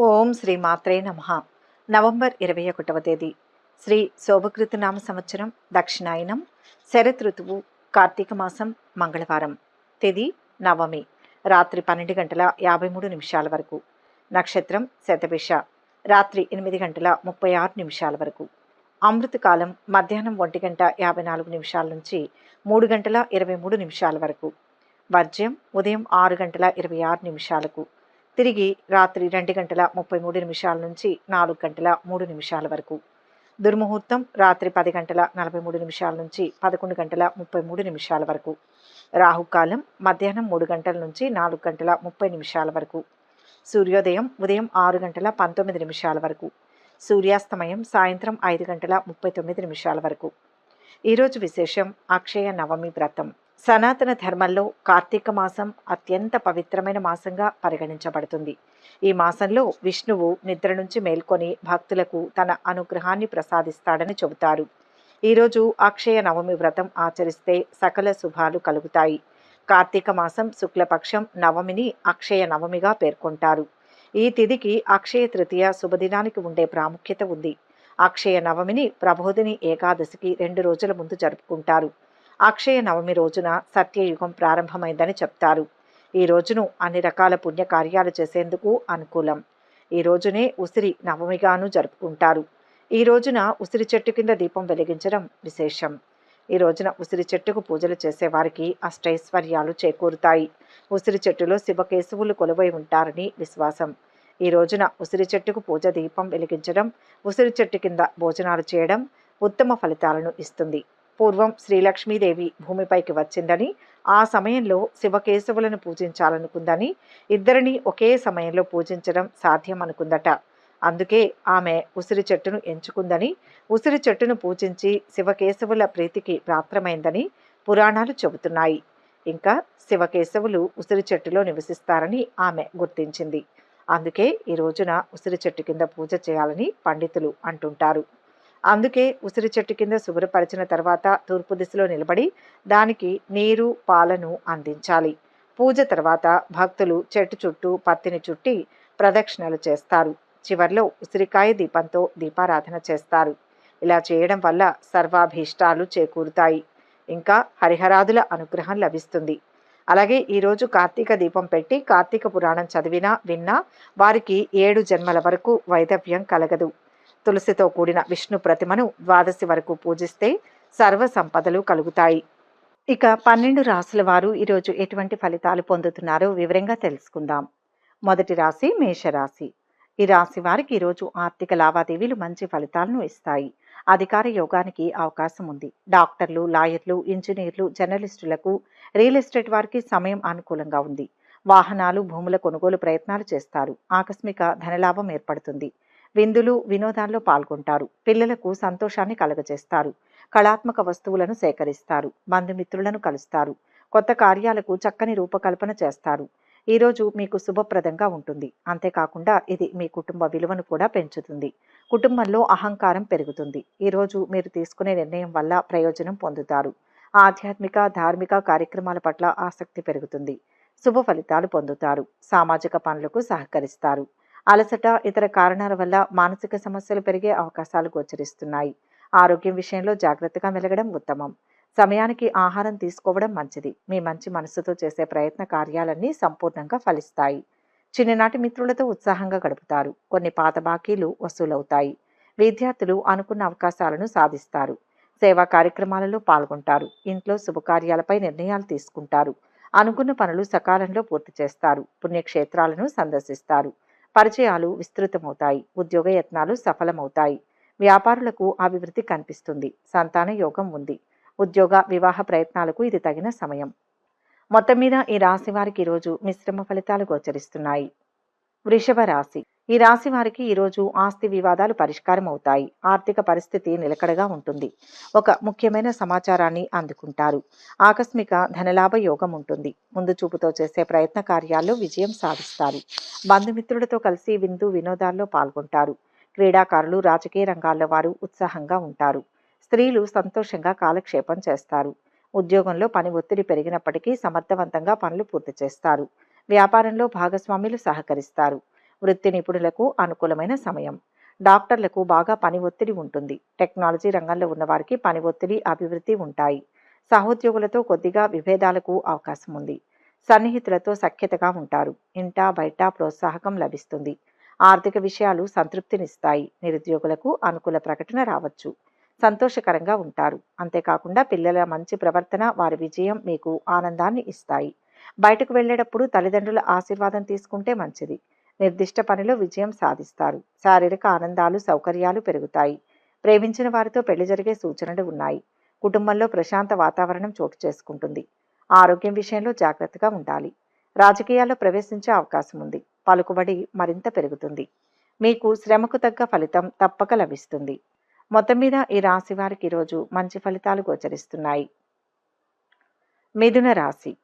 ఓం శ్రీ మాత్రే నమః. నవంబర్ 21వ తేదీ శ్రీ శోభకృతు నామ సంవత్సరం దక్షిణాయనం శరత్ ఋతువు కార్తీక మాసం మంగళవారం. తేదీ నవమి. రాత్రి 12 గంటల 53 నిమిషాల వరకు. నక్షత్రం శతభిష. రాత్రి 8 గంటల 36 నిమిషాల వరకు. అమృతకాలం మధ్యాహ్నం 1 గంట 54 నిమిషాల నుంచి 3 గంటల 23 నిమిషాల వరకు. వర్జ్యం ఉదయం 6 గంటల 26 నిమిషాలకు. తిరిగి రాత్రి 2 గంటల 33 నిమిషాల నుంచి 4 గంటల 3 నిమిషాల వరకు. దుర్ముహూర్తం రాత్రి 10 గంటల 43 నిమిషాల నుంచి 11 గంటల 33 నిమిషాల వరకు. రాహుకాలం మధ్యాహ్నం 3 గంటల నుంచి 4 గంటల 30 నిమిషాల వరకు. సూర్యోదయం ఉదయం 6 గంటల 19 నిమిషాల వరకు. సూర్యాస్తమయం సాయంత్రం 5 గంటల 39 నిమిషాల వరకు. ఈరోజు విశేషం అక్షయ నవమి వ్రతం. సనాతన ధర్మంలో కార్తీక మాసం అత్యంత పవిత్రమైన మాసంగా పరిగణించబడుతుంది. ఈ మాసంలో విష్ణువు నిద్ర నుంచి మేల్కొని భక్తులకు తన అనుగ్రహాన్ని ప్రసాదిస్తాడని చెబుతారు. ఈరోజు అక్షయ నవమి వ్రతం ఆచరిస్తే సకల శుభాలు కలుగుతాయి. కార్తీక మాసం శుక్లపక్షం నవమిని అక్షయ నవమిగా పేర్కొంటారు. ఈ తిథికి అక్షయ తృతీయ శుభదినానికి ఉండే ప్రాముఖ్యత ఉంది. అక్షయ నవమిని ప్రబోధిని ఏకాదశికి 2 రోజుల ముందు జరుపుకుంటారు. అక్షయ నవమి రోజున సత్యయుగం ప్రారంభమైందని చెప్తారు. ఈ రోజును అన్ని రకాల పుణ్యకార్యాలు చేసేందుకు అనుకూలం. ఈ రోజునే ఉసిరి నవమిగాను జరుపుకుంటారు. ఈ రోజున ఉసిరి చెట్టు కింద దీపం వెలిగించడం విశేషం. ఈ రోజున ఉసిరి చెట్టుకు పూజలు చేసేవారికి అష్టైశ్వర్యాలు చేకూరుతాయి. ఉసిరి చెట్టులో శివకేశవులు కొలువై ఉంటారని విశ్వాసం. ఈ రోజున ఉసిరి చెట్టుకు పూజ దీపం వెలిగించడం, ఉసిరి చెట్టు కింద భోజనాలు చేయడం ఉత్తమ ఫలితాలను ఇస్తుంది. పూర్వం శ్రీలక్ష్మీదేవి భూమిపైకి వచ్చిందని, ఆ సమయంలో శివకేశవులను పూజించాలనుకుందని, ఇద్దరిని ఒకే సమయంలో పూజించడం సాధ్యం అనుకుందట. అందుకే ఆమె ఉసిరి చెట్టును ఎంచుకుందని, ఉసిరి చెట్టును పూజించి శివకేశవుల ప్రీతికి పాత్రమైందని పురాణాలు చెబుతున్నాయి. ఇంకా శివకేశవులు ఉసిరి చెట్టులో నివసిస్తారని ఆమె గుర్తించింది. అందుకే ఈ రోజున ఉసిరి చెట్టు కింద పూజ చేయాలని పండితులు అంటుంటారు. అందుకే ఉసిరి చెట్టు కింద శుభ్రపరిచిన తర్వాత తూర్పు దిశలో నిలబడి దానికి నీరు పాలను అందించాలి. పూజ తర్వాత భక్తులు చెట్టు చుట్టూ పత్తిని చుట్టి ప్రదక్షిణలు చేస్తారు. చివర్లో ఉసిరికాయ దీపంతో దీపారాధన చేస్తారు. ఇలా చేయడం వల్ల సర్వాభీష్టాలు చేకూరుతాయి. ఇంకా హరిహరాదుల అనుగ్రహం లభిస్తుంది. అలాగే ఈరోజు కార్తీక దీపం పెట్టి కార్తీక పురాణం చదివినా విన్నా వారికి 7 జన్మల వరకు వైధవ్యం కలగదు. తులసితో కూడిన విష్ణు ప్రతిమను ద్వాదశి వరకు పూజిస్తే సర్వ సంపదలు కలుగుతాయి. ఇక 12 రాశుల వారు ఈరోజు ఎటువంటి ఫలితాలు పొందుతున్నారో వివరంగా తెలుసుకుందాం. మొదటి రాశి మేషరాశి. ఈ రాశి వారికి ఈరోజు ఆర్థిక లావాదేవీలు మంచి ఫలితాలను ఇస్తాయి. అధికార యోగానికి అవకాశం ఉంది. డాక్టర్లు, లాయర్లు, ఇంజనీర్లు, జర్నలిస్టులకు, రియల్ ఎస్టేట్ వారికి సమయం అనుకూలంగా ఉంది. వాహనాలు, భూముల కొనుగోలు ప్రయత్నాలు చేస్తారు. ఆకస్మిక ధనలాభం ఏర్పడుతుంది. విందులు, వినోదాల్లో పాల్గొంటారు. పిల్లలకు సంతోషాన్ని కలుగజేస్తారు. కళాత్మక వస్తువులను సేకరిస్తారు. బంధుమిత్రులను కలుస్తారు. కొత్త కార్యాలకు చక్కని రూపకల్పన చేస్తారు. ఈరోజు మీకు శుభప్రదంగా ఉంటుంది. అంతేకాకుండా ఇది మీ కుటుంబ విలువను కూడా పెంచుతుంది. కుటుంబంలో అహంకారం పెరుగుతుంది. ఈరోజు మీరు తీసుకునే నిర్ణయం వల్ల ప్రయోజనం పొందుతారు. ఆధ్యాత్మిక, ధార్మిక కార్యక్రమాల పట్ల ఆసక్తి పెరుగుతుంది. శుభ ఫలితాలు పొందుతారు. సామాజిక పనులకు సహకరిస్తారు. అలసట, ఇతర కారణాల వల్ల మానసిక సమస్యలు పెరిగే అవకాశాలు గోచరిస్తున్నాయి. ఆరోగ్యం విషయంలో జాగ్రత్తగా మెలగడం ఉత్తమం. సమయానికి ఆహారం తీసుకోవడం మంచిది. మీ మంచి మనస్సుతో చేసే ప్రయత్న కార్యాలన్నీ సంపూర్ణంగా ఫలిస్తాయి. చిన్ననాటి మిత్రులతో ఉత్సాహంగా గడుపుతారు. కొన్ని పాత బాకీలు వసూలవుతాయి. విద్యార్థులు అనుకున్న అవకాశాలను సాధిస్తారు. సేవా కార్యక్రమాలలో పాల్గొంటారు. ఇంట్లో శుభకార్యాలపై నిర్ణయాలు తీసుకుంటారు. అనుకున్న పనులు సకాలంలో పూర్తి చేస్తారు. పుణ్యక్షేత్రాలను సందర్శిస్తారు. పరిచయాలు విస్తృతమవుతాయి. ఉద్యోగ యత్నాలు సఫలమవుతాయి. వ్యాపారులకు అభివృద్ధి కనిపిస్తుంది. సంతాన యోగం ఉంది. ఉద్యోగ, వివాహ ప్రయత్నాలకు ఇది తగిన సమయం. మొత్తం మీద ఈ రాశి వారికి ఈరోజు మిశ్రమ ఫలితాలు గోచరిస్తున్నాయి. వృషభ రాశి. ఈ రాశి వారికి ఈరోజు ఆస్తి వివాదాలు పరిష్కారం అవుతాయి. ఆర్థిక పరిస్థితి నిలకడగా ఉంటుంది. ఒక ముఖ్యమైన సమాచారాన్ని అందుకుంటారు. ఆకస్మిక ధనలాభ యోగం ఉంటుంది. ముందు చూపుతో చేసే ప్రయత్న కార్యాల్లో విజయం సాధిస్తారు. బంధుమిత్రులతో కలిసి విందు, వినోదాల్లో పాల్గొంటారు. క్రీడాకారులు, రాజకీయ రంగాల్లో వారు ఉత్సాహంగా ఉంటారు. స్త్రీలు సంతోషంగా కాలక్షేపం చేస్తారు. ఉద్యోగంలో పని ఒత్తిడి పెరిగినప్పటికీ సమర్థవంతంగా పనులు పూర్తి చేస్తారు. వ్యాపారంలో భాగస్వాములు సహకరిస్తారు. వృత్తి నిపుణులకు అనుకూలమైన సమయం. డాక్టర్లకు బాగా పని ఒత్తిడి ఉంటుంది. టెక్నాలజీ రంగంలో ఉన్నవారికి పని ఒత్తిడి, అభివృద్ధి ఉంటాయి. సహోద్యోగులతో కొద్దిగా విభేదాలకు అవకాశం ఉంది. సన్నిహితులతో సఖ్యతగా ఉంటారు. ఇంట బయట ప్రోత్సాహకం లభిస్తుంది. ఆర్థిక విషయాలు సంతృప్తినిస్తాయి. నిరుద్యోగులకు అనుకూల ప్రకటన రావచ్చు. సంతోషకరంగా ఉంటారు. అంతేకాకుండా పిల్లల మంచి ప్రవర్తన, వారి విజయం మీకు ఆనందాన్ని ఇస్తాయి. బయటకు వెళ్ళేటప్పుడు తల్లిదండ్రుల ఆశీర్వాదం తీసుకుంటే మంచిది. నిర్దిష్ట పనిలో విజయం సాధిస్తారు. శారీరక ఆనందాలు, సౌకర్యాలు పెరుగుతాయి. ప్రేమించిన వారితో పెళ్లి జరిగే సూచనలు ఉన్నాయి. కుటుంబంలో ప్రశాంత వాతావరణం చోటు చేసుకుంటుంది. ఆరోగ్యం విషయంలో జాగ్రత్తగా ఉండాలి. రాజకీయాల్లో ప్రవేశించే అవకాశం ఉంది. పలుకుబడి మరింత పెరుగుతుంది. మీకు శ్రమకు తగ్గ ఫలితం తప్పక లభిస్తుంది. మొత్తం మీద ఈ రాశి వారికి ఈరోజు మంచి ఫలితాలు గోచరిస్తున్నాయి. మిథున రాశి.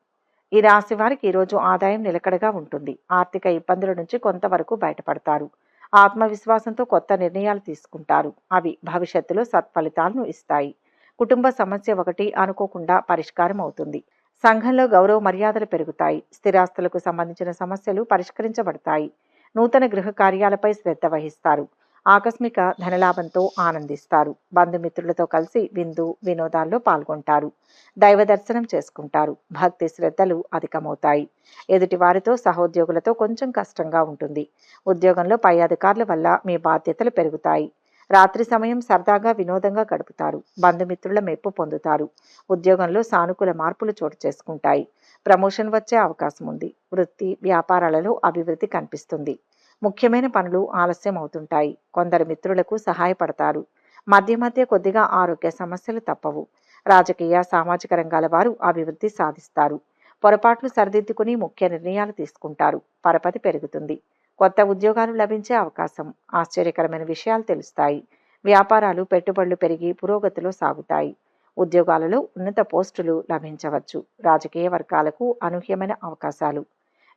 ఈ రాశి వారికి ఈరోజు ఆదాయం నిలకడగా ఉంటుంది. ఆర్థిక ఇబ్బందుల నుంచి కొంతవరకు బయటపడతారు. ఆత్మవిశ్వాసంతో కొత్త నిర్ణయాలు తీసుకుంటారు. అవి భవిష్యత్తులో సత్ఫలితాలను ఇస్తాయి. కుటుంబ సమస్య ఒకటి అనుకోకుండా పరిష్కారం అవుతుంది. సంఘంలో గౌరవ మర్యాదలు పెరుగుతాయి. స్థిరాస్తులకు సంబంధించిన సమస్యలు పరిష్కరించబడతాయి. నూతన గృహ కార్యాలపై శ్రద్ధ వహిస్తారు. ఆకస్మిక ధనలాభంతో ఆనందిస్తారు. బంధుమిత్రులతో కలిసి విందు వినోదాల్లో పాల్గొంటారు. దైవ దర్శనం చేసుకుంటారు. భక్తి శ్రద్ధలు అధికమవుతాయి. ఎదుటి వారితో సహోద్యోగులతో కొంచెం కష్టంగా ఉంటుంది. ఉద్యోగంలో పై అధికారుల వల్ల మీ బాధ్యతలు పెరుగుతాయి. రాత్రి సమయం సరదాగా వినోదంగా గడుపుతారు. బంధుమిత్రుల మెప్పు పొందుతారు. ఉద్యోగంలో సానుకూల మార్పులు చోటు చేసుకుంటాయి. ప్రమోషన్ వచ్చే అవకాశం ఉంది. వృత్తి వ్యాపారాలలో అభివృద్ధి కనిపిస్తుంది. ముఖ్యమైన పనులు ఆలస్యం అవుతుంటాయి. కొందరు మిత్రులకు సహాయపడతారు. మధ్య మధ్య కొద్దిగా ఆరోగ్య సమస్యలు తప్పవు. రాజకీయ సామాజిక రంగాల వారు అభివృద్ధి సాధిస్తారు. పొరపాట్లు సరిదిద్దుకుని ముఖ్య నిర్ణయాలు తీసుకుంటారు. పరపతి పెరుగుతుంది. కొత్త ఉద్యోగాలు లభించే అవకాశం. ఆశ్చర్యకరమైన విషయాలు తెలుస్తాయి. వ్యాపారాలు పెట్టుబడులు పెరిగి పురోగతిలో సాగుతాయి. ఉద్యోగాలలో ఉన్నత పోస్టులు లభించవచ్చు. రాజకీయ వర్గాలకు అనూహ్యమైన అవకాశాలు.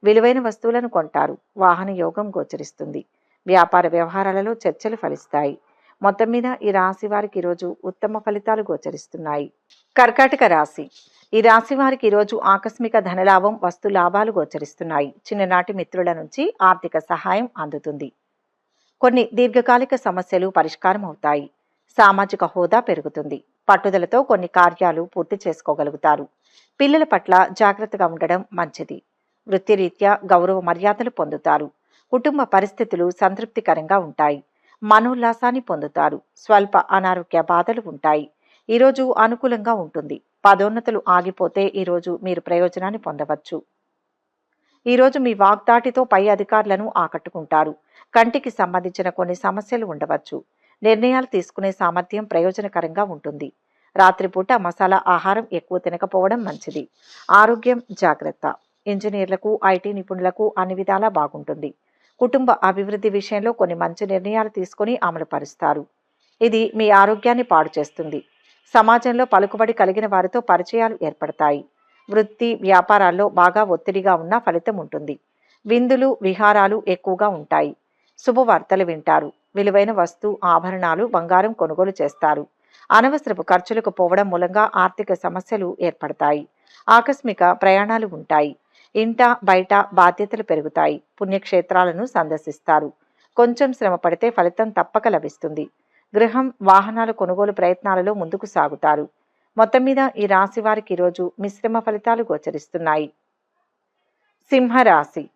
విలువైన వస్తువులను కొంటారు. వాహన యోగం గోచరిస్తుంది. వ్యాపార వ్యవహారాలలో చర్చలు ఫలిస్తాయి. మొత్తం మీద ఈ రాశి వారికి ఈరోజు ఉత్తమ ఫలితాలు గోచరిస్తున్నాయి. కర్కాటక రాశి. ఈ రాశి వారికి ఈరోజు ఆకస్మిక ధనలాభం, వస్తు లాభాలు గోచరిస్తున్నాయి. చిన్ననాటి మిత్రుల నుంచి ఆర్థిక సహాయం అందుతుంది. కొన్ని దీర్ఘకాలిక సమస్యలు పరిష్కారం అవుతాయి. సామాజిక హోదా పెరుగుతుంది. పట్టుదలతో కొన్ని కార్యాలు పూర్తి చేసుకోగలుగుతారు. పిల్లల పట్ల జాగ్రత్తగా ఉండడం మంచిది. వృత్తిరీత్యా గౌరవ మర్యాదలు పొందుతారు. కుటుంబ పరిస్థితులు సంతృప్తికరంగా ఉంటాయి. మనోల్లాసాన్ని పొందుతారు. స్వల్ప అనారోగ్య బాధలు ఉంటాయి. ఈరోజు అనుకూలంగా ఉంటుంది. పదోన్నతులు ఆగిపోతే ఈరోజు మీరు ప్రయోజనాన్ని పొందవచ్చు. ఈరోజు మీ వాగ్దాటితో పై అధికారులను ఆకట్టుకుంటారు. కంటికి సంబంధించిన కొన్ని సమస్యలు ఉండవచ్చు. నిర్ణయాలు తీసుకునే సామర్థ్యం ప్రయోజనకరంగా ఉంటుంది. రాత్రిపూట మసాలా ఆహారం ఎక్కువ తినకపోవడం మంచిది. ఆరోగ్యం జాగ్రత్త. ఇంజనీర్లకు, ఐటీ నిపుణులకు అన్ని విధాలా బాగుంటుంది. కుటుంబ అభివృద్ధి విషయంలో కొన్ని మంచి నిర్ణయాలు తీసుకుని అమలు పరుస్తారు. ఇది మీ ఆరోగ్యాన్ని పాడు చేస్తుంది. సమాజంలో పలుకుబడి కలిగిన వారితో పరిచయాలు ఏర్పడతాయి. వృత్తి వ్యాపారాల్లో బాగా ఒత్తిడిగా ఉన్న ఫలితం ఉంటుంది. విందులు విహారాలు ఎక్కువగా ఉంటాయి. శుభవార్తలు వింటారు. విలువైన ఆభరణాలు, బంగారం కొనుగోలు చేస్తారు. అనవసరపు ఖర్చులకు పోవడం మూలంగా ఆర్థిక సమస్యలు ఏర్పడతాయి. ఆకస్మిక ప్రయాణాలు ఉంటాయి. ఇంట బయట బాధ్యతలు పెరుగుతాయి. పుణ్యక్షేత్రాలను సందర్శిస్తారు. కొంచెం శ్రమ పడితే ఫలితం తప్పక లభిస్తుంది. గృహం వాహనాల కొనుగోలు ప్రయత్నాలలో ముందుకు సాగుతారు. మొత్తం మీద ఈ రాశి వారికి ఈరోజు మిశ్రమ ఫలితాలు గోచరిస్తున్నాయి. సింహరాశి.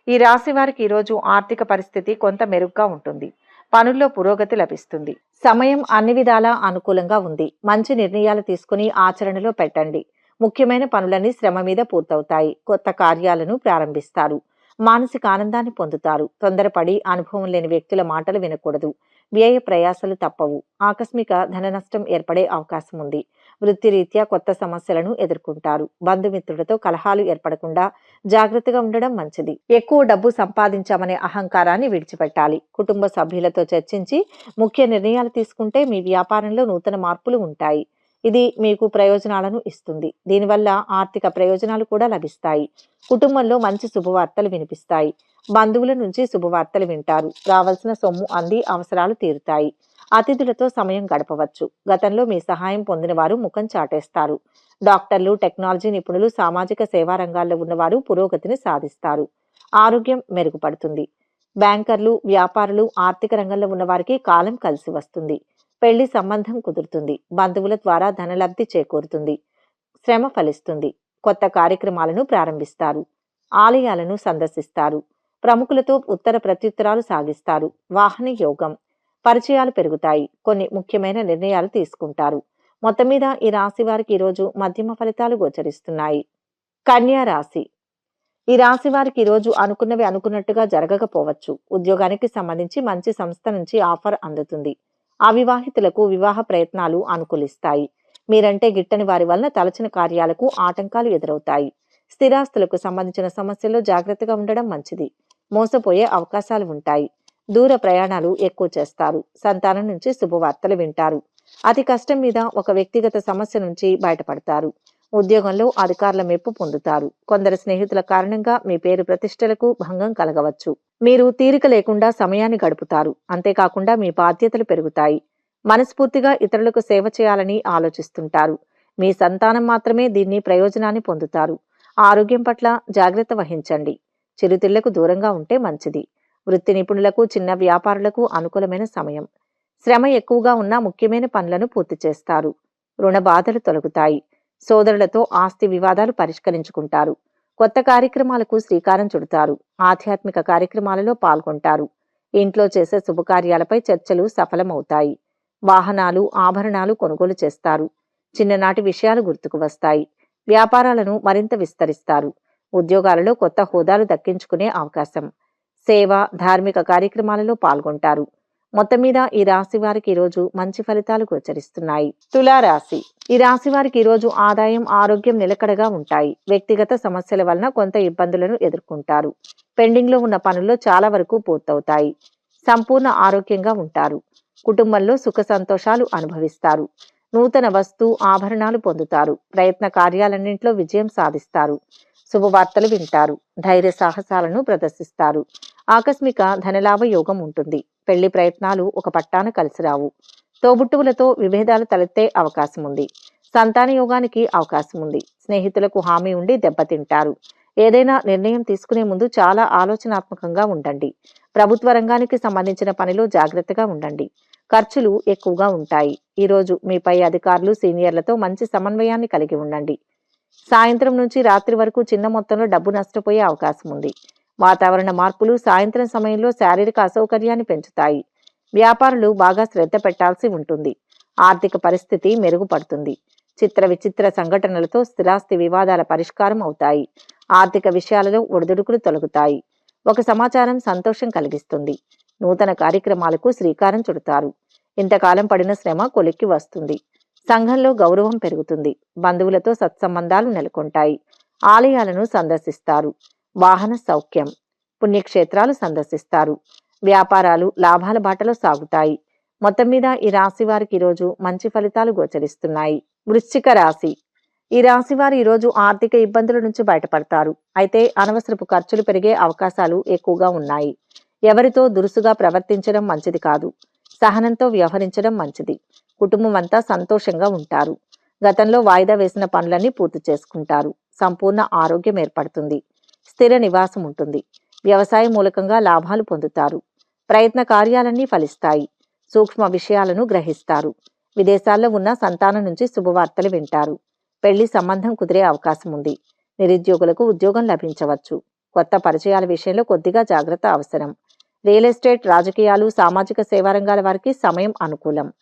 ఈ రాశి వారికి ఈరోజు ఆర్థిక పరిస్థితి కొంత మెరుగ్గా ఉంటుంది. పనుల్లో పురోగతి లభిస్తుంది. సమయం అన్ని విధాలా అనుకూలంగా ఉంది. మంచి నిర్ణయాలు తీసుకుని ఆచరణలో పెట్టండి. ముఖ్యమైన పనులన్నీ శ్రమ మీద పూర్తవుతాయి. కొత్త కార్యాలను ప్రారంభిస్తారు. మానసిక ఆనందాన్ని పొందుతారు. తొందరపడి అనుభవం లేని వ్యక్తుల మాటలు వినకూడదు. వ్యయ ప్రయాసలు తప్పవు. ఆకస్మిక ధన నష్టం ఏర్పడే అవకాశం ఉంది. వృత్తిరీత్యా కొత్త సమస్యలను ఎదుర్కొంటారు. బంధుమిత్రులతో కలహాలు ఏర్పడకుండా జాగ్రత్తగా ఉండడం మంచిది. ఎక్కువ డబ్బు సంపాదించామనే అహంకారాన్ని విడిచిపెట్టాలి. కుటుంబ సభ్యులతో చర్చించి ముఖ్య నిర్ణయాలు తీసుకుంటే మీ వ్యాపారంలో నూతన మార్పులు ఉంటాయి. ఇది మీకు ప్రయోజనాలను ఇస్తుంది. దీనివల్ల ఆర్థిక ప్రయోజనాలు కూడా లభిస్తాయి. కుటుంబంలో మంచి శుభవార్తలు వినిపిస్తాయి. బంధువుల నుంచి శుభవార్తలు వింటారు. రావాల్సిన సొమ్ము అంది అవసరాలు తీరుతాయి. అతిథులతో సమయం గడపవచ్చు. గతంలో మీ సహాయం పొందిన వారు ముఖం చాటేస్తారు. డాక్టర్లు, టెక్నాలజీ నిపుణులు, సామాజిక సేవా రంగాల్లో ఉన్నవారు పురోగతిని సాధిస్తారు. ఆరోగ్యం మెరుగుపడుతుంది. బ్యాంకర్లు, వ్యాపారులు, ఆర్థిక రంగంలో ఉన్న వారికి కాలం కలిసి వస్తుంది. పెళ్లి సంబంధం కుదురుతుంది. బంధువుల ద్వారా ధనలబ్ధి చేకూరుతుంది. శ్రమ ఫలిస్తుంది. కొత్త కార్యక్రమాలను ప్రారంభిస్తారు. ఆలయాలను సందర్శిస్తారు. ప్రముఖులతో ఉత్తర ప్రత్యుత్తరాలు సాగిస్తారు. వాహన యోగం. పరిచయాలు పెరుగుతాయి. కొన్ని ముఖ్యమైన నిర్ణయాలు తీసుకుంటారు. మొత్తం మీద ఈ రాశి వారికి ఈరోజు మధ్యమ ఫలితాలు గోచరిస్తున్నాయి. కన్యా రాశి. ఈ రాశి వారికి ఈరోజు అనుకున్నవి అనుకున్నట్టుగా జరగకపోవచ్చు. ఉద్యోగానికి సంబంధించి మంచి సంస్థ నుంచి ఆఫర్ అందుతుంది. అవివాహితులకు వివాహ ప్రయత్నాలు అనుకూలిస్తాయి. మీరంటే గిట్టని వారి వలన తలచిన కార్యాలకు ఆటంకాలు ఎదురవుతాయి. స్థిరాస్తులకు సంబంధించిన సమస్యల్లో జాగ్రత్తగా ఉండడం మంచిది. మోసపోయే అవకాశాలు ఉంటాయి. దూర ప్రయాణాలు ఎక్కువ చేస్తారు. సంతానం నుంచి శుభవార్తలు వింటారు. అతి కష్టం మీద ఒక వ్యక్తిగత సమస్య నుంచి బయటపడతారు. ఉద్యోగంలో అధికారుల మెప్పు పొందుతారు. కొందరు స్నేహితుల కారణంగా మీ పేరు ప్రతిష్టలకు భంగం కలగవచ్చు. మీరు తీరిక లేకుండా సమయాన్ని గడుపుతారు. అంతేకాకుండా మీ బాధ్యతలు పెరుగుతాయి. మనస్ఫూర్తిగా ఇతరులకు సేవ చేయాలని ఆలోచిస్తుంటారు. మీ సంతానం మాత్రమే దీన్ని ప్రయోజనాన్ని పొందుతారు. ఆరోగ్యం పట్ల జాగ్రత్త వహించండి. చిరుతిళ్లకు దూరంగా ఉంటే మంచిది. వృత్తి నిపుణులకు, చిన్న వ్యాపారులకు అనుకూలమైన సమయం. శ్రమ ఎక్కువగా ఉన్న ముఖ్యమైన పనులను పూర్తి చేస్తారు. రుణ బాధలు తొలగుతాయి. సోదరులతో ఆస్తి వివాదాలు పరిష్కరించుకుంటారు. కొత్త కార్యక్రమాలకు శ్రీకారం చుడతారు. ఆధ్యాత్మిక కార్యక్రమాలలో పాల్గొంటారు. ఇంట్లో చేసే శుభకార్యాలపై చర్చలు సఫలమవుతాయి. వాహనాలు, ఆభరణాలు కొనుగోలు చేస్తారు. చిన్ననాటి విషయాలు గుర్తుకు వస్తాయి. వ్యాపారాలను మరింత విస్తరిస్తారు. ఉద్యోగాలలో కొత్త హోదాలు దక్కించుకునే అవకాశం. సేవ, ధార్మిక కార్యక్రమాలలో పాల్గొంటారు. మొత్తం మీద ఈ రాశి వారికి ఈరోజు మంచి ఫలితాలు గోచరిస్తున్నాయి. తులారాశి. ఈ రాశి వారికి ఈరోజు ఆదాయం, ఆరోగ్యం నిలకడగా ఉంటాయి. వ్యక్తిగత సమస్యల వలన కొంత ఇబ్బందులను ఎదుర్కొంటారు. పెండింగ్ లో ఉన్న పనుల్లో చాలా వరకు పూర్తవుతాయి. సంపూర్ణ ఆరోగ్యంగా ఉంటారు. కుటుంబంలో సుఖ సంతోషాలు అనుభవిస్తారు. నూతన వస్తు, ఆభరణాలు పొందుతారు. ప్రయత్న కార్యాలన్నింటిలో విజయం సాధిస్తారు. శుభవార్తలు వింటారు. ధైర్య సాహసాలను ప్రదర్శిస్తారు. ఆకస్మిక ధనలాభ యోగం ఉంటుంది. పెళ్లి ప్రయత్నాలు ఒక పట్టాన కలిసిరావు. తోబుట్టువులతో విభేదాలు తలెత్తే అవకాశం ఉంది. సంతాన యోగానికి అవకాశం ఉంది. స్నేహితులకు హామీ ఉండి దెబ్బతింటారు. ఏదైనా నిర్ణయం తీసుకునే ముందు చాలా ఆలోచనాత్మకంగా ఉండండి. ప్రభుత్వ రంగానికి సంబంధించిన పనిలో జాగ్రత్తగా ఉండండి. ఖర్చులు ఎక్కువగా ఉంటాయి. ఈరోజు మీ పై అధికారులు, సీనియర్లతో మంచి సమన్వయాన్ని కలిగి ఉండండి. సాయంత్రం నుంచి రాత్రి వరకు చిన్న మొత్తంలో డబ్బు నష్టపోయే అవకాశం ఉంది. వాతావరణ మార్పులు సాయంత్రం సమయంలో శారీరక అసౌకర్యాన్ని పెంచుతాయి. వ్యాపారులు బాగా శ్రద్ధ పెట్టాల్సి ఉంటుంది. ఆర్థిక పరిస్థితి మెరుగుపడుతుంది. చిత్ర విచిత్ర సంఘటనలతో స్థిరాస్తి వివాదాల పరిష్కారం అవుతాయి. ఆర్థిక విషయాలలో ఒడిదుడుకులు తొలగుతాయి. ఒక సమాచారం సంతోషం కలిగిస్తుంది. నూతన కార్యక్రమాలకు శ్రీకారం చుడతారు. ఇంతకాలం పడిన శ్రమ కొలిక్కి వస్తుంది. సంఘంలో గౌరవం పెరుగుతుంది. బంధువులతో సత్సంబంధాలు నెలకొంటాయి. ఆలయాలను సందర్శిస్తారు. వాహన సౌఖ్యం. పుణ్యక్షేత్రాలు సందర్శిస్తారు. వ్యాపారాలు లాభాల బాటలో సాగుతాయి. మొత్తం మీద ఈ రాశి వారికి ఈరోజు మంచి ఫలితాలు గోచరిస్తున్నాయి. వృశ్చిక రాశి. ఈ రాశి వారు ఈరోజు ఆర్థిక ఇబ్బందుల నుంచి బయటపడతారు. అయితే అనవసరపు ఖర్చులు పెరిగే అవకాశాలు ఎక్కువగా ఉన్నాయి. ఎవరితో దురుసుగా ప్రవర్తించడం మంచిది కాదు. సహనంతో వ్యవహరించడం మంచిది. కుటుంబం అంతా సంతోషంగా ఉంటారు. గతంలో వాయిదా వేసిన పనులన్నీ పూర్తి చేసుకుంటారు. సంపూర్ణ ఆరోగ్యం ఏర్పడుతుంది. స్థిర నివాసం ఉంటుంది. వ్యవసాయ మూలకంగా లాభాలు పొందుతారు. ప్రయత్న కార్యాలన్నీ ఫలిస్తాయి. సూక్ష్మ విషయాలను గ్రహిస్తారు. విదేశాల్లో ఉన్న సంతానం నుంచి శుభవార్తలు వింటారు. పెళ్లి సంబంధం కుదిరే అవకాశం ఉంది. నిరుద్యోగులకు ఉద్యోగం లభించవచ్చు. కొత్త పరిచయాల విషయంలో కొద్దిగా జాగ్రత్త అవసరం. రియల్ ఎస్టేట్, రాజకీయాలు, సామాజిక సేవా రంగాల వారికి సమయం అనుకూలం.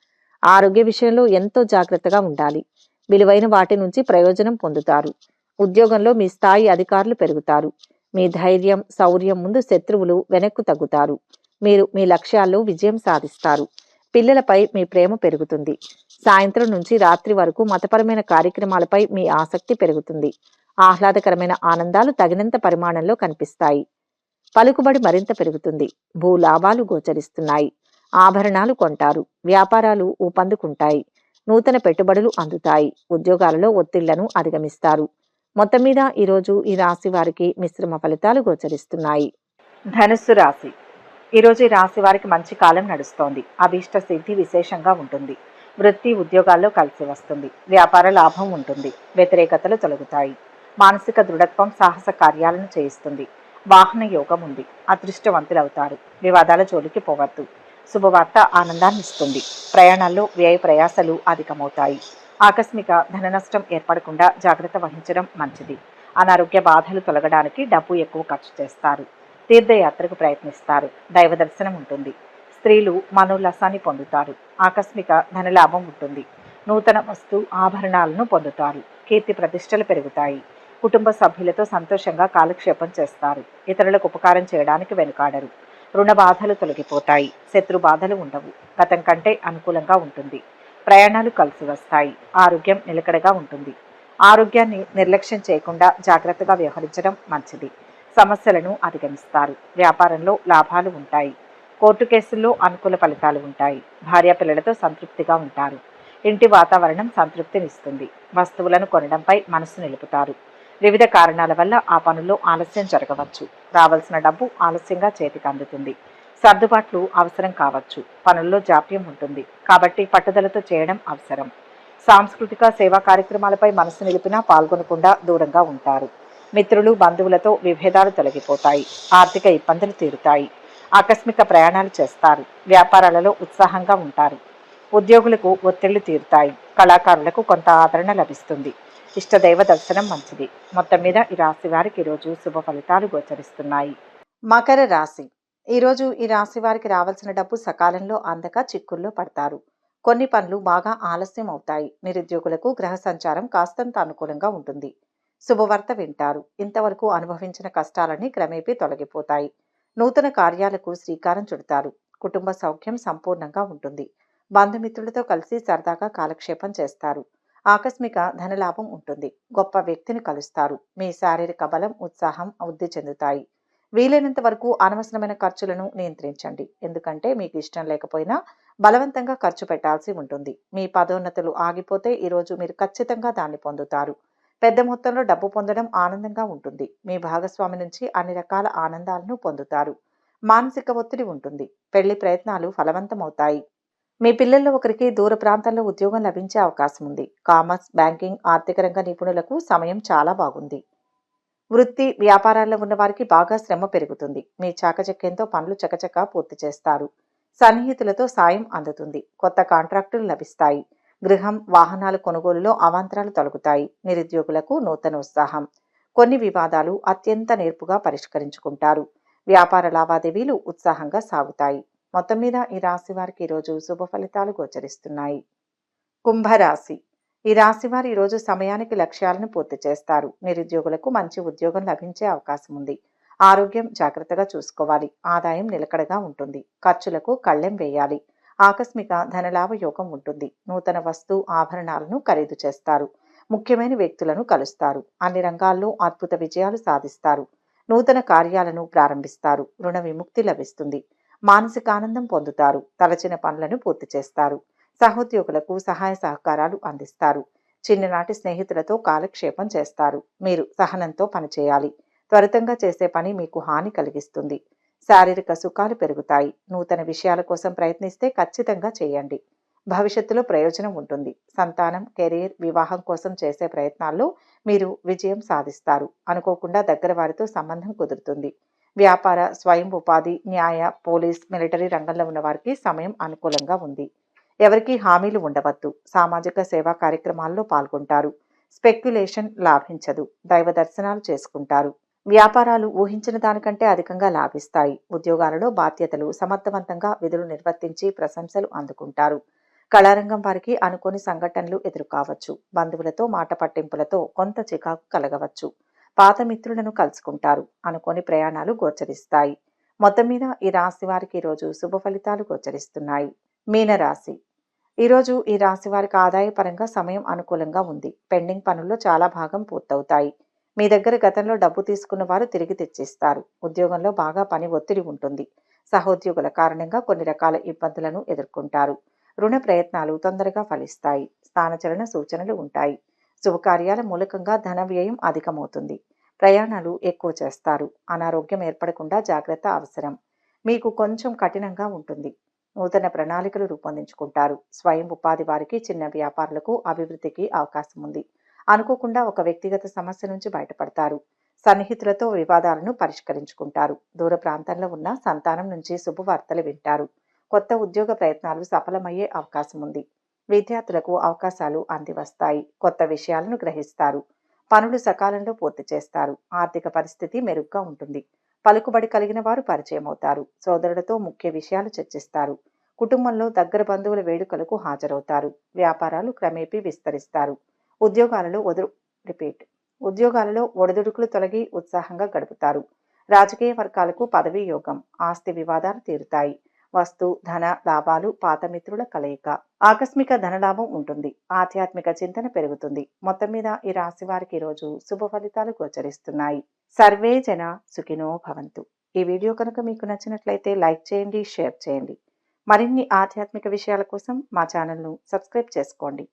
ఆరోగ్య విషయంలో ఎంతో జాగ్రత్తగా ఉండాలి. విలువైన వాటి నుంచి ప్రయోజనం పొందుతారు. ఉద్యోగంలో మీ స్థాయి అధికారులు పెరుగుతారు. మీ ధైర్యం, శౌర్యం ముందు శత్రువులు వెనక్కు తగ్గుతారు. మీరు మీ లక్ష్యాల్లో విజయం సాధిస్తారు. పిల్లలపై మీ ప్రేమ పెరుగుతుంది. సాయంత్రం నుంచి రాత్రి వరకు మతపరమైన కార్యక్రమాలపై మీ ఆసక్తి పెరుగుతుంది. ఆహ్లాదకరమైన ఆనందాలు తగినంత పరిమాణంలో కనిపిస్తాయి. పలుకుబడి మరింత పెరుగుతుంది. భూ లాభాలు గోచరిస్తున్నాయి. ఆభరణాలు కొంటారు. వ్యాపారాలు ఊపందుకుంటాయి. నూతన పెట్టుబడులు అందుతాయి. ఉద్యోగాలలో ఒత్తిళ్లను అధిగమిస్తారు. మొత్తం మీద ఈరోజు ఈ రాశి వారికి మిశ్రమ ఫలితాలు గోచరిస్తున్నాయి. ధనుస్సు రాశి. ఈరోజు ఈ రాశి వారికి మంచి కాలం నడుస్తోంది. అభీష్ట సిద్ధి విశేషంగా ఉంటుంది. వృత్తి, ఉద్యోగాల్లో కలిసి వస్తుంది. వ్యాపార లాభం ఉంటుంది. వ్యతిరేకతలు తొలగుతాయి. మానసిక దృఢత్వం సాహస కార్యాలను చేయిస్తుంది. వాహన యోగం ఉంది. అదృష్టవంతులవుతారు. వివాదాల జోలికి పోవద్దు. శుభవార్త ఆనందాన్ని ఇస్తుంది. ప్రయాణాల్లో వ్యయ ప్రయాసలు అధికమవుతాయి. ఆకస్మిక ధన నష్టం ఏర్పడకుండా జాగ్రత్త వహించడం మంచిది. అనారోగ్య బాధలు తొలగడానికి డబ్బు ఎక్కువ ఖర్చు చేస్తారు. తీర్థయాత్రకు ప్రయత్నిస్తారు. దైవ దర్శనం ఉంటుంది. స్త్రీలు మనోల్లాసాన్ని పొందుతారు. ఆకస్మిక ధనలాభం ఉంటుంది. నూతన వస్తు ఆభరణాలను పొందుతారు. కీర్తి ప్రతిష్టలు పెరుగుతాయి. కుటుంబ సభ్యులతో సంతోషంగా కాలక్షేపం చేస్తారు. ఇతరులకు ఉపకారం చేయడానికి వెనుకాడరు. రుణ బాధలు తొలగిపోతాయి. శత్రు బాధలు ఉండవు. గతం కంటే అనుకూలంగా ఉంటుంది. ప్రయాణాలు కలిసి వస్తాయి. ఆరోగ్యం నిలకడగా ఉంటుంది. ఆరోగ్యాన్ని నిర్లక్ష్యం చేయకుండా జాగ్రత్తగా వ్యవహరించడం మంచిది. సమస్యలను అధిగమిస్తారు. వ్యాపారంలో లాభాలు ఉంటాయి. కోర్టు కేసుల్లో అనుకూల ఫలితాలు ఉంటాయి. భార్యాపిల్లలతో సంతృప్తిగా ఉంటారు. ఇంటి వాతావరణం సంతృప్తినిస్తుంది. వస్తువులను కొనడంపై మనసు నిలుపుతారు. వివిధ కారణాల వల్ల ఆ పనుల్లో ఆలస్యం జరగవచ్చు. రావాల్సిన డబ్బు ఆలస్యంగా చేతికి అందుతుంది. సర్దుబాట్లు అవసరం కావచ్చు. పనుల్లో జాప్యం ఉంటుంది. కాబట్టి పట్టుదలతో చేయడం అవసరం. సాంస్కృతిక సేవా కార్యక్రమాలపై మనసు నిలిపినా పాల్గొనకుండా దూరంగా ఉంటారు. మిత్రులు బంధువులతో విభేదాలు తొలగిపోతాయి. ఆర్థిక ఇబ్బందులు తీరుతాయి. ఆకస్మిక ప్రయాణాలు చేస్తారు. వ్యాపారాలలో ఉత్సాహంగా ఉంటారు. ఉద్యోగులకు ఒత్తిళ్లు తీరుతాయి. కళాకారులకు కొంత ఆదరణ లభిస్తుంది. ఇష్టదైవ దర్శనం మంచిది. మొత్తం మీద ఈ రాశి వారికి ఈరోజు శుభ ఫలితాలు గోచరిస్తున్నాయి. మకర రాశి. ఈరోజు ఈ రాశి వారికి రావాల్సిన డబ్బు సకాలంలో అందక చిక్కుల్లో పడతారు. కొన్ని పనులు బాగా ఆలస్యం అవుతాయి. నిరుద్యోగులకు గ్రహ సంచారం కాస్తంత అనుకూలంగా ఉంటుంది. శుభవార్త వింటారు. ఇంతవరకు అనుభవించిన కష్టాలన్నీ క్రమేపీ తొలగిపోతాయి. నూతన కార్యాలకు శ్రీకారం చుడతారు. కుటుంబ సౌఖ్యం సంపూర్ణంగా ఉంటుంది. బంధుమిత్రులతో కలిసి సరదాగా కాలక్షేపం చేస్తారు. ఆకస్మిక ధనలాభం ఉంటుంది. గొప్ప వ్యక్తిని కలుస్తారు. మీ శారీరక బలం ఉత్సాహం వృద్ధి చెందుతాయి. వీలైనంత వరకు అనవసరమైన ఖర్చులను నియంత్రించండి. ఎందుకంటే మీకు ఇష్టం లేకపోయినా బలవంతంగా ఖర్చు పెట్టాల్సి ఉంటుంది. మీ పదోన్నతులు ఆగిపోతే ఈరోజు మీరు ఖచ్చితంగా దాన్ని పొందుతారు. పెద్ద మొత్తంలో డబ్బు పొందడం ఆనందంగా ఉంటుంది. మీ భాగస్వామి నుంచి అన్ని రకాల ఆనందాలను పొందుతారు. మానసిక ఒత్తిడి ఉంటుంది. పెళ్లి ప్రయత్నాలు ఫలవంతమవుతాయి. మీ పిల్లల్లో ఒకరికి దూర ప్రాంతాల్లో ఉద్యోగం లభించే అవకాశం ఉంది. కామర్స్, బ్యాంకింగ్, ఆర్థిక రంగ నిపుణులకు సమయం చాలా బాగుంది. వృత్తి వ్యాపారాల్లో ఉన్న వారికి బాగా శ్రమ పెరుగుతుంది. మీ చాకచక్యంతో పనులు చకచకా పూర్తి చేస్తారు. సన్నిహితులతో సాయం అందుతుంది. కొత్త కాంట్రాక్టులు లభిస్తాయి. గృహం వాహనాల కొనుగోలులో అవాంతరాలు తొలగుతాయి. నిరుద్యోగులకు నూతన ఉత్సాహం. కొన్ని వివాదాలు అత్యంత నేర్పుగా పరిష్కరించుకుంటారు. వ్యాపార లావాదేవీలు ఉత్సాహంగా సాగుతాయి. మొత్తం మీద ఈ రాశి వారికి ఈరోజు శుభ ఫలితాలు గోచరిస్తున్నాయి. కుంభరాశి. ఈ రాశి వారు ఈరోజు సమయానికి లక్ష్యాలను పూర్తి చేస్తారు. నిరుద్యోగులకు మంచి ఉద్యోగం లభించే అవకాశం ఉంది. ఆరోగ్యం జాగ్రత్తగా చూసుకోవాలి. ఆదాయం నిలకడగా ఉంటుంది. ఖర్చులకు కళ్ళెం వేయాలి. ఆకస్మిక ధనలాభ యోగం ఉంటుంది. నూతన వస్తు ఆభరణాలను ఖరీదు చేస్తారు. ముఖ్యమైన వ్యక్తులను కలుస్తారు. అన్ని రంగాల్లో అద్భుత విజయాలు సాధిస్తారు. నూతన కార్యాలను ప్రారంభిస్తారు. రుణ విముక్తి లభిస్తుంది. మానసిక ఆనందం పొందుతారు. తలచిన పనులను పూర్తి చేస్తారు. సహోద్యోగులకు సహాయ సహకారాలు అందిస్తారు. చిన్ననాటి స్నేహితులతో కాలక్షేపం చేస్తారు. మీరు సహనంతో పనిచేయాలి. త్వరితంగా చేసే పని మీకు హాని కలిగిస్తుంది. శారీరక సుఖాలు పెరుగుతాయి. నూతన విషయాల కోసం ప్రయత్నిస్తే ఖచ్చితంగా చేయండి. భవిష్యత్తులో ప్రయోజనం ఉంటుంది. సంతానం, కెరీర్, వివాహం కోసం చేసే ప్రయత్నాల్లో మీరు విజయం సాధిస్తారు. అనుకోకుండా దగ్గర వారితో సంబంధం కుదురుతుంది. వ్యాపార, స్వయం ఉపాధి, న్యాయ, పోలీస్, మిలిటరీ రంగంలో ఉన్న వారికి సమయం అనుకూలంగా ఉంది. ఎవరికీ హామీలు ఉండవద్దు. సామాజిక సేవా కార్యక్రమాల్లో పాల్గొంటారు. స్పెక్యులేషన్ లాభించదు. దైవ దర్శనాలు చేసుకుంటారు. వ్యాపారాలు ఊహించిన దానికంటే అధికంగా లాభిస్తాయి. ఉద్యోగాలలో బాధ్యతలు సమర్థవంతంగా విధులు నిర్వర్తించి ప్రశంసలు అందుకుంటారు. కళారంగం వారికి అనుకోని సంఘటనలు ఎదురుకావచ్చు. బంధువులతో మాట పట్టింపులతో కొంత చికాకు కలగవచ్చు. పాత మిత్రులను కలుసుకుంటారు. అనుకోని ప్రయాణాలు గోచరిస్తాయి. మొత్తం మీద ఈ రాశి వారికి ఈరోజు శుభ ఫలితాలు గోచరిస్తున్నాయి. మీనరాశి. ఈరోజు ఈ రాశి వారికి ఆదాయపరంగా సమయం అనుకూలంగా ఉంది. పెండింగ్ పనుల్లో చాలా భాగం పూర్తవుతాయి. మీ దగ్గర గతంలో డబ్బు తీసుకున్న వారు తిరిగి తెచ్చిస్తారు. ఉద్యోగంలో బాగా పని ఒత్తిడి ఉంటుంది. సహోద్యోగుల కారణంగా కొన్ని రకాల ఇబ్బందులను ఎదుర్కొంటారు. రుణ ప్రయత్నాలు తొందరగా ఫలిస్తాయి. స్థానచలన సూచనలు ఉంటాయి. శుభకార్యాల మూలకంగా ధన వ్యయం అధికమవుతుంది. ప్రయాణాలు ఎక్కువ చేస్తారు. అనారోగ్యం ఏర్పడకుండా జాగ్రత్త అవసరం. మీకు కొంచెం కఠినంగా ఉంటుంది. నూతన ప్రణాళికలు రూపొందించుకుంటారు. స్వయం ఉపాధి వారికి, చిన్న వ్యాపారులకు అభివృద్ధికి అవకాశం ఉంది. అనుకోకుండా ఒక వ్యక్తిగత సమస్య నుంచి బయటపడతారు. సన్నిహితులతో వివాదాలను పరిష్కరించుకుంటారు. దూర ప్రాంతంలో ఉన్న సంతానం నుంచి శుభవార్తలు వింటారు. కొత్త ఉద్యోగ ప్రయత్నాలు సఫలమయ్యే అవకాశం ఉంది. విద్యార్థులకు అవకాశాలు అందివస్తాయి. కొత్త విషయాలను గ్రహిస్తారు. పనులు సకాలంలో పూర్తి చేస్తారు. ఆర్థిక పరిస్థితి మెరుగ్గా ఉంటుంది. పలుకుబడి కలిగిన వారు పరిచయం అవుతారు. సోదరులతో ముఖ్య విషయాలు చర్చిస్తారు. కుటుంబంలో దగ్గర బంధువుల వేడుకలకు హాజరవుతారు. వ్యాపారాలు క్రమేపీ విస్తరిస్తారు. ఉద్యోగాలలో ఉద్యోగాలలో ఒడిదుడుకులు తొలగి ఉత్సాహంగా గడుపుతారు. రాజకీయ వర్గాలకు పదవీ యోగం, ఆస్తి వివాదాలు తీరుతాయి. వస్తు ధన లాభాలు, పాత మిత్రుల కలయిక. ఆకస్మిక ధనలాభం ఉంటుంది. ఆధ్యాత్మిక చింతన పెరుగుతుంది. మొత్తం మీద ఈ రాశి వారికి ఈరోజు శుభ ఫలితాలు గోచరిస్తున్నాయి. సర్వే జన సుఖినో భవంతు. ఈ వీడియో కనుక మీకు నచ్చినట్లయితే లైక్ చేయండి, షేర్ చేయండి. మరిన్ని ఆధ్యాత్మిక విషయాల కోసం మా ఛానల్ను సబ్స్క్రైబ్ చేసుకోండి.